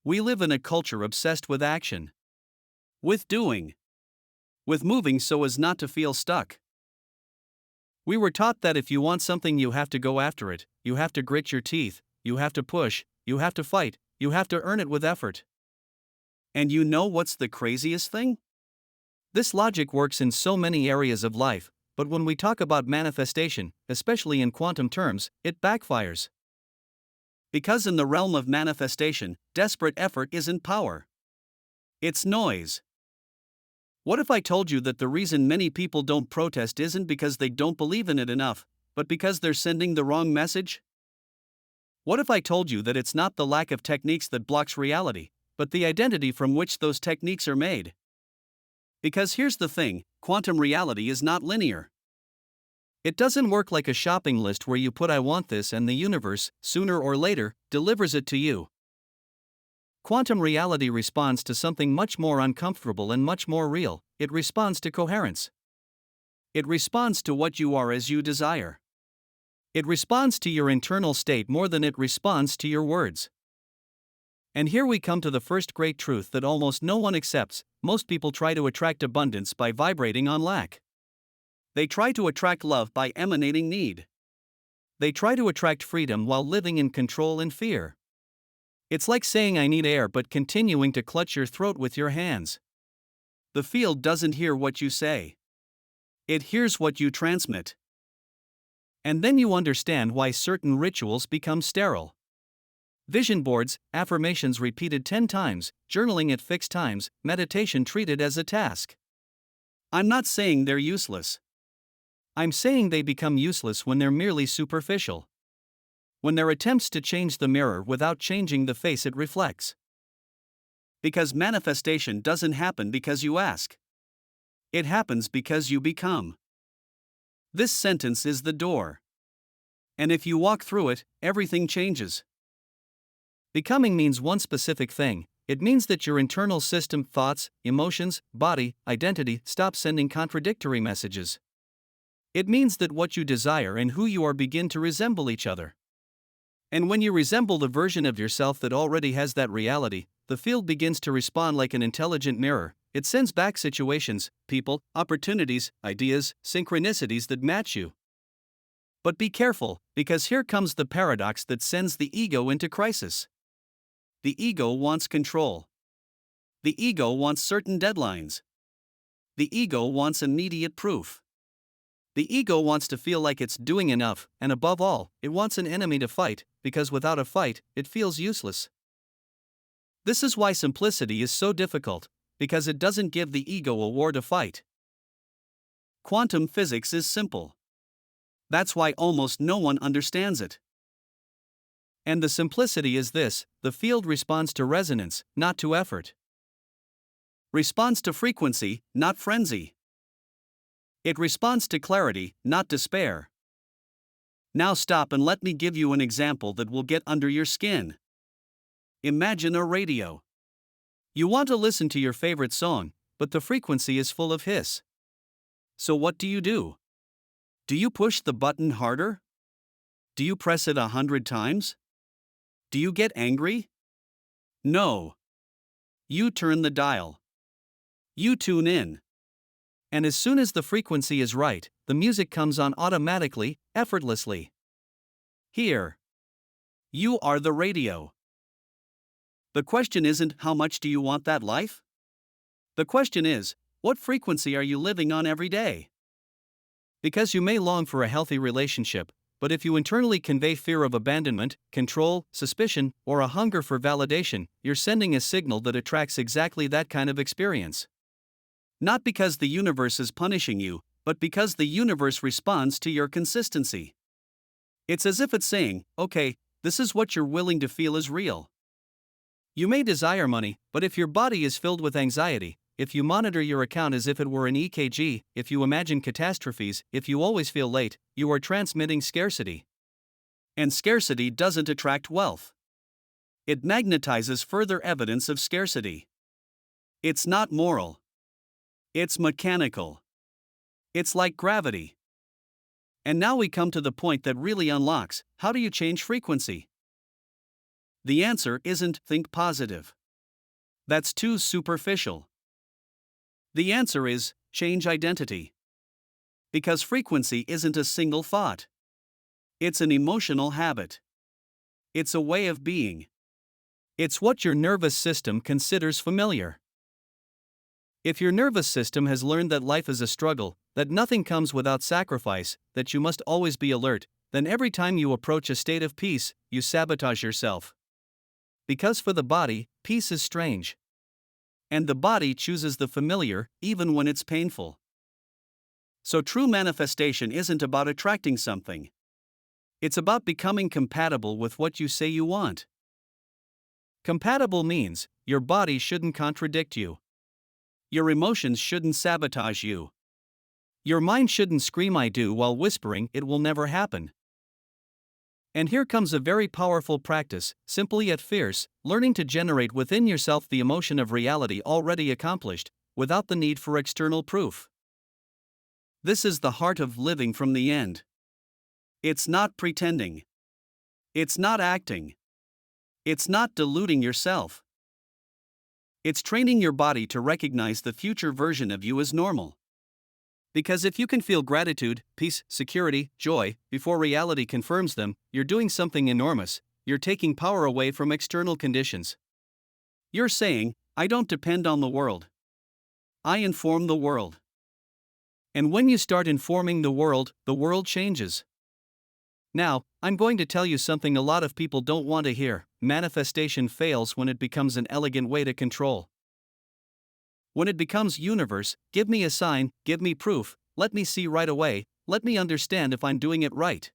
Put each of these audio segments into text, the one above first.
We live in a culture obsessed with action, with doing, with moving so as not to feel stuck. We were taught that if you want something, you have to go after it, you have to grit your teeth, you have to push, you have to fight, you have to earn it with effort. And you know what's the craziest thing? This logic works in so many areas of life, but when we talk about manifestation, especially in quantum terms, it backfires. Because in the realm of manifestation, desperate effort isn't power. It's noise. What if I told you that the reason many people don't protest isn't because they don't believe in it enough, but because they're sending the wrong message? What if I told you that it's not the lack of techniques that blocks reality, but the identity from which those techniques are made? Because here's the thing, quantum reality is not linear. It doesn't work like a shopping list where you put "I want this" and the universe, sooner or later, delivers it to you. Quantum reality responds to something much more uncomfortable and much more real. It responds to coherence. It responds to what you are as you desire. It responds to your internal state more than it responds to your words. And here we come to the first great truth that almost no one accepts: most people try to attract abundance by vibrating on lack. They try to attract love by emanating need. They try to attract freedom while living in control and fear. It's like saying "I need air" but continuing to clutch your throat with your hands. The field doesn't hear what you say. It hears what you transmit. And then you understand why certain rituals become sterile. Vision boards, affirmations repeated 10 times, journaling at fixed times, meditation treated as a task. I'm not saying they're useless. I'm saying they become useless when they're merely superficial. When they're attempts to change the mirror without changing the face it reflects. Because manifestation doesn't happen because you ask. It happens because you become. This sentence is the door. And if you walk through it, everything changes. Becoming means one specific thing. It means that your internal system, thoughts, emotions, body, identity, stop sending contradictory messages. It means that what you desire and who you are begin to resemble each other. And when you resemble the version of yourself that already has that reality, the field begins to respond like an intelligent mirror. It sends back situations, people, opportunities, ideas, synchronicities that match you. But be careful, because here comes the paradox that sends the ego into crisis. The ego wants control. The ego wants certain deadlines. The ego wants immediate proof. The ego wants to feel like it's doing enough, and above all, it wants an enemy to fight, because without a fight, it feels useless. This is why simplicity is so difficult, because it doesn't give the ego a war to fight. Quantum physics is simple. That's why almost no one understands it. And the simplicity is this: the field responds to resonance, not to effort. Responds to frequency, not frenzy. It responds to clarity, not despair. Now stop and let me give you an example that will get under your skin. Imagine a radio. You want to listen to your favorite song, but the frequency is full of hiss. So what do? Do you push the button harder? Do you press it 100 times? Do you get angry? No. You turn the dial. You tune in. And as soon as the frequency is right, the music comes on automatically, effortlessly. Here. You are the radio. The question isn't how much do you want that life? The question is, what frequency are you living on every day? Because you may long for a healthy relationship, but if you internally convey fear of abandonment, control, suspicion, or a hunger for validation, you're sending a signal that attracts exactly that kind of experience. Not because the universe is punishing you, but because the universe responds to your consistency. It's as if it's saying, okay, this is what you're willing to feel is real. You may desire money, but if your body is filled with anxiety, if you monitor your account as if it were an EKG, if you imagine catastrophes, if you always feel late, you are transmitting scarcity. And scarcity doesn't attract wealth. It magnetizes further evidence of scarcity. It's not moral. It's mechanical. It's like gravity. And now we come to the point that really unlocks: how do you change frequency? The answer isn't think positive. That's too superficial. The answer is change identity. Because frequency isn't a single thought. It's an emotional habit. It's a way of being. It's what your nervous system considers familiar. If your nervous system has learned that life is a struggle, that nothing comes without sacrifice, that you must always be alert, then every time you approach a state of peace, you sabotage yourself. Because for the body, peace is strange. And the body chooses the familiar, even when it's painful. So true manifestation isn't about attracting something. It's about becoming compatible with what you say you want. Compatible means your body shouldn't contradict you. Your emotions shouldn't sabotage you. Your mind shouldn't scream "I do" while whispering "it will never happen." And here comes a very powerful practice, simply yet fierce, learning to generate within yourself the emotion of reality already accomplished, without the need for external proof. This is the heart of living from the end. It's not pretending. It's not acting. It's not deluding yourself. It's training your body to recognize the future version of you as normal. Because if you can feel gratitude, peace, security, joy, before reality confirms them, you're doing something enormous. You're taking power away from external conditions. You're saying, I don't depend on the world. I inform the world. And when you start informing the world changes. Now, I'm going to tell you something a lot of people don't want to hear. Manifestation fails when it becomes an elegant way to control. When it becomes universe, give me a sign, give me proof, let me see right away, let me understand if I'm doing it right.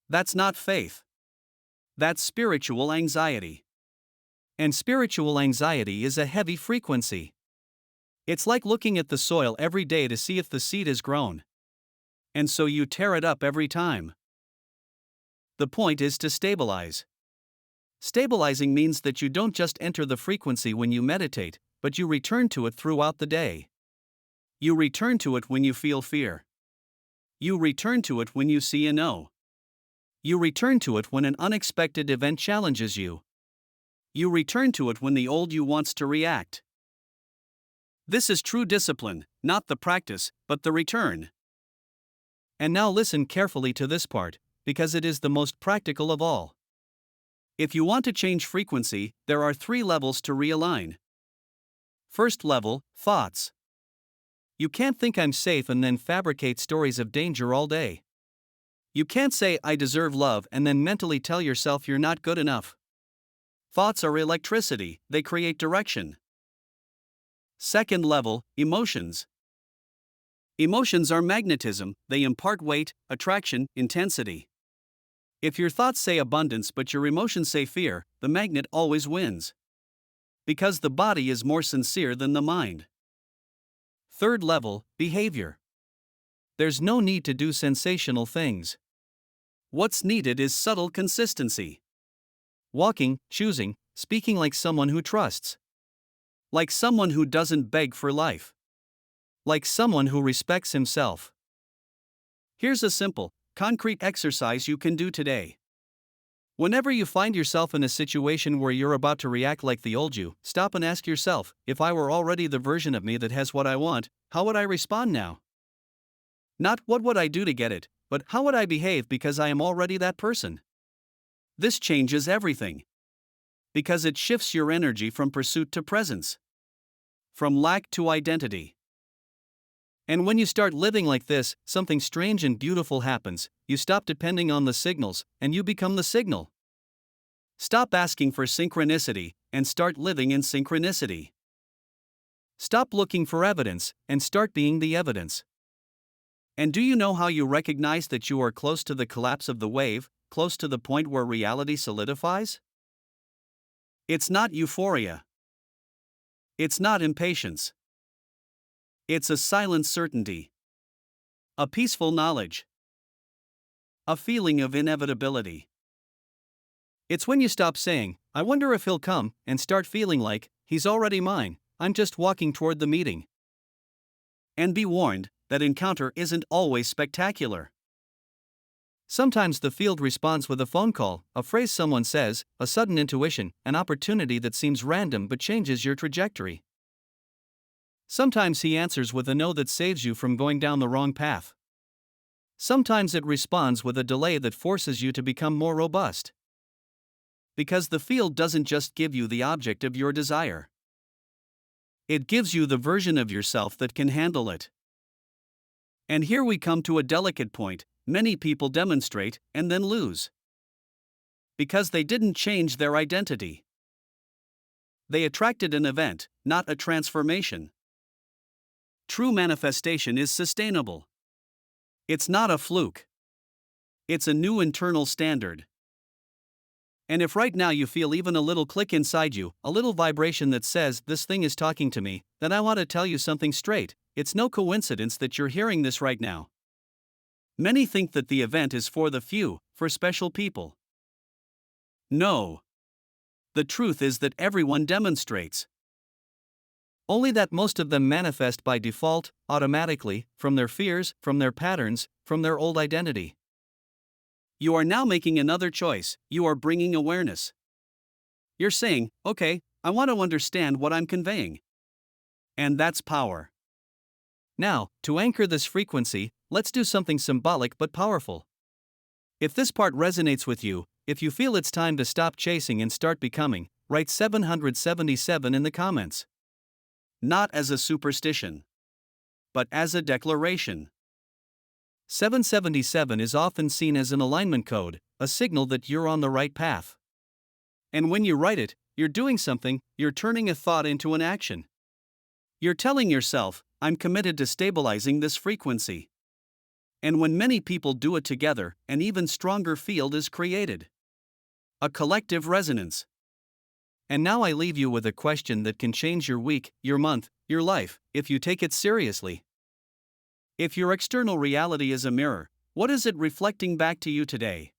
That's not faith. That's spiritual anxiety. And spiritual anxiety is a heavy frequency. It's like looking at the soil every day to see if the seed has grown. And so you tear it up every time. The point is to stabilize. Stabilizing means that you don't just enter the frequency when you meditate, but you return to it throughout the day. You return to it when you feel fear. You return to it when you see a no. You return to it when an unexpected event challenges you. You return to it when the old you wants to react. This is true discipline, not the practice, but the return. And now listen carefully to this part, because it is the most practical of all. If you want to change frequency, there are 3 levels to realign. First level, thoughts. You can't think I'm safe and then fabricate stories of danger all day. You can't say I deserve love and then mentally tell yourself you're not good enough. Thoughts are electricity, they create direction. Second level, emotions. Emotions are magnetism, they impart weight, attraction, intensity. If your thoughts say abundance but your emotions say fear, the magnet always wins. Because the body is more sincere than the mind. Third level, behavior. There's no need to do sensational things. What's needed is subtle consistency. Walking, choosing, speaking like someone who trusts. Like someone who doesn't beg for life. Like someone who respects himself. Here's a simple, concrete exercise you can do today. Whenever you find yourself in a situation where you're about to react like the old you, stop and ask yourself, if I were already the version of me that has what I want, how would I respond now? Not what would I do to get it, but how would I behave because I am already that person? This changes everything. Because it shifts your energy from pursuit to presence. From lack to identity. And when you start living like this, something strange and beautiful happens. You stop depending on the signals, and you become the signal. Stop asking for synchronicity, and start living in synchronicity. Stop looking for evidence, and start being the evidence. And do you know how you recognize that you are close to the collapse of the wave, close to the point where reality solidifies? It's not euphoria. It's not impatience. It's a silent certainty. A peaceful knowledge. A feeling of inevitability. It's when you stop saying, I wonder if he'll come, and start feeling like, he's already mine, I'm just walking toward the meeting. And be warned, that encounter isn't always spectacular. Sometimes the field responds with a phone call, a phrase someone says, a sudden intuition, an opportunity that seems random but changes your trajectory. Sometimes he answers with a no that saves you from going down the wrong path. Sometimes it responds with a delay that forces you to become more robust. Because the field doesn't just give you the object of your desire. It gives you the version of yourself that can handle it. And here we come to a delicate point: many people demonstrate and then lose. Because they didn't change their identity. They attracted an event, not a transformation. True manifestation is sustainable. It's not a fluke. It's a new internal standard. And if right now you feel even a little click inside you, a little vibration that says, "This thing is talking to me," then I want to tell you something straight: it's no coincidence that you're hearing this right now. Many think that the event is for the few, for special people. No. The truth is that everyone demonstrates. Only that most of them manifest by default, automatically, from their fears, from their patterns, from their old identity. You are now making another choice. You are bringing awareness. You're saying, "Okay, I want to understand what I'm conveying." And that's power. Now, to anchor this frequency, let's do something symbolic but powerful. If this part resonates with you, if you feel it's time to stop chasing and start becoming, write 777 in the comments. Not as a superstition, but as a declaration. 777 is often seen as an alignment code, a signal that you're on the right path. And when you write it, you're doing something, you're turning a thought into an action. You're telling yourself, "I'm committed to stabilizing this frequency." And when many people do it together, an even stronger field is created. A collective resonance. And now I leave you with a question that can change your week, your month, your life, if you take it seriously. If your external reality is a mirror, what is it reflecting back to you today?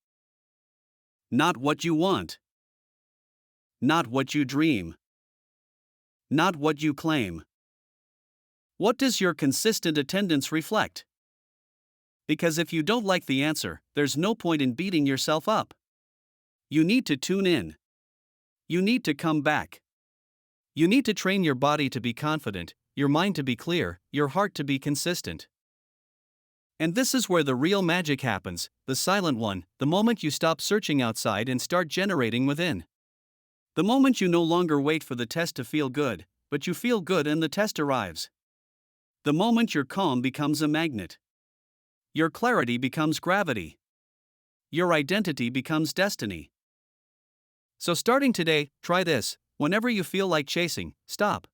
Not what you want. Not what you dream. Not what you claim. What does your consistent attendance reflect? Because if you don't like the answer, there's no point in beating yourself up. You need to tune in. You need to come back. You need to train your body to be confident, your mind to be clear, your heart to be consistent. And this is where the real magic happens, the silent one, the moment you stop searching outside and start generating within. The moment you no longer wait for the test to feel good, but you feel good and the test arrives. The moment your calm becomes a magnet. Your clarity becomes gravity. Your identity becomes destiny. So starting today, try this: whenever you feel like chasing, stop.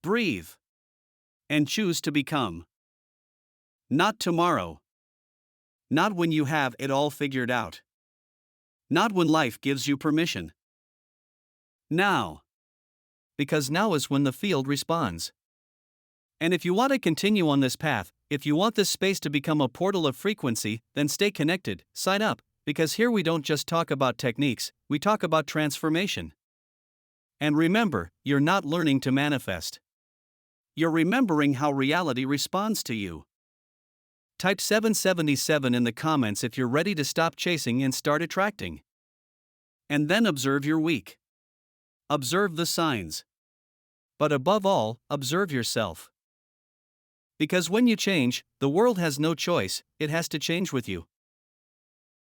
Breathe. And choose to become. Not tomorrow. Not when you have it all figured out. Not when life gives you permission. Now. Because now is when the field responds. And if you want to continue on this path, if you want this space to become a portal of frequency, then stay connected, sign up, because here we don't just talk about techniques, we talk about transformation. And remember, you're not learning to manifest. You're remembering how reality responds to you. Type 777 in the comments if you're ready to stop chasing and start attracting. And then observe your week. Observe the signs. But above all, observe yourself. Because when you change, the world has no choice, it has to change with you.